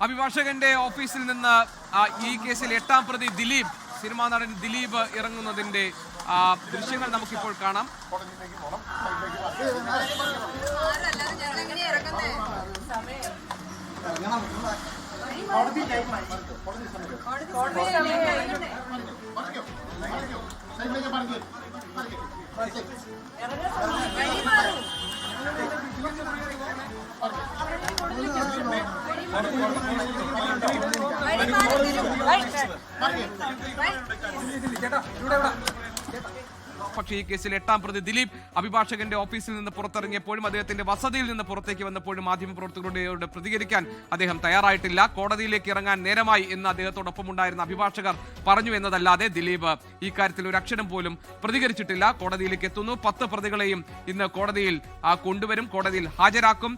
അഭിഭാഷകന്റെ ഓഫീസിൽ നിന്ന് ഈ കേസിൽ 8ാം പ്രതി ദിലീപ്, സിനിമാ നടൻ ദിലീപ് ഇറങ്ങുന്നതിന്റെ ദൃശ്യങ്ങൾ നമുക്കിപ്പോൾ കാണാം. പക്ഷേ ഈ കേസിൽ 8ാം പ്രതി ദിലീപ് അഭിഭാഷകന്റെ ഓഫീസിൽ നിന്ന് പുറത്തിറങ്ങിയപ്പോഴും അദ്ദേഹത്തിന്റെ വസതിയിൽ നിന്ന് പുറത്തേക്ക് വന്നപ്പോഴും മാധ്യമപ്രവർത്തകരോട് പ്രതികരിക്കാൻ അദ്ദേഹം തയ്യാറായിട്ടില്ല. കോടതിയിലേക്ക് ഇറങ്ങാൻ നേരമായി എന്ന് അദ്ദേഹത്തോടൊപ്പം ഉണ്ടായിരുന്ന അഭിഭാഷകർ പറഞ്ഞു എന്നതല്ലാതെ ദിലീപ് ഈ കാര്യത്തിൽ ഒരു അക്ഷരം പോലും പ്രതികരിച്ചിട്ടില്ല. കോടതിയിലേക്ക് എത്തുന്നു. 10 പ്രതികളെയും ഇന്ന് കോടതിയിൽ കൊണ്ടുവരും, കോടതിയിൽ ഹാജരാക്കും.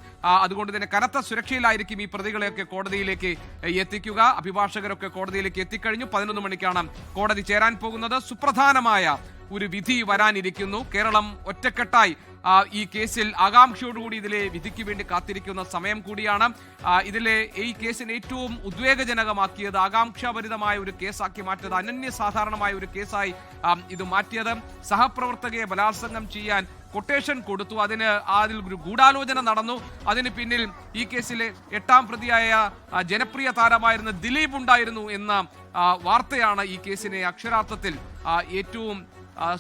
അതുകൊണ്ട് തന്നെ കനത്ത സുരക്ഷയിലായിരിക്കും ഈ പ്രതികളെയൊക്കെ കോടതിയിലേക്ക് എത്തിക്കുക. അഭിഭാഷകരൊക്കെ കോടതിയിലേക്ക് എത്തിക്കഴിഞ്ഞു. 11 മണിക്കാണ് കോടതി ചേരാൻ പോകുന്നത്. സുപ്രധാനമായ ഒരു വിധി വരാനിരിക്കുന്നു. കേരളം ഒറ്റക്കെട്ടായി ഈ കേസിൽ ആകാംക്ഷയോടുകൂടി ഇതിലെ വിധിക്ക് വേണ്ടി കാത്തിരിക്കുന്ന സമയം കൂടിയാണ്. ഈ കേസിന് ഏറ്റവും ഉദ്വേഗജനകമാക്കിയത്, ആകാംക്ഷാഭരിതമായ ഒരു കേസാക്കി മാറ്റിയത്, അനന്യസാധാരണമായ ഒരു കേസായി ഇത് മാറ്റിയത്, സഹപ്രവർത്തകയെ ബലാത്സംഗം ചെയ്യാൻ കൊട്ടേഷൻ കൊടുത്തു, അതിൽ ഒരു ഗൂഢാലോചന നടന്നു, അതിന് പിന്നിൽ ഈ കേസിലെ 8ാം പ്രതിയായ ജനപ്രിയ താരമായിരുന്ന ദിലീപ് ഉണ്ടായിരുന്നു എന്ന വാർത്തയാണ് ഈ കേസിനെ അക്ഷരാർത്ഥത്തിൽ ഏറ്റവും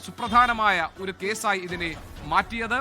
സുപ്രധാനമായ ഒരു കേസായി ഇതിനെ മാറ്റിയത്.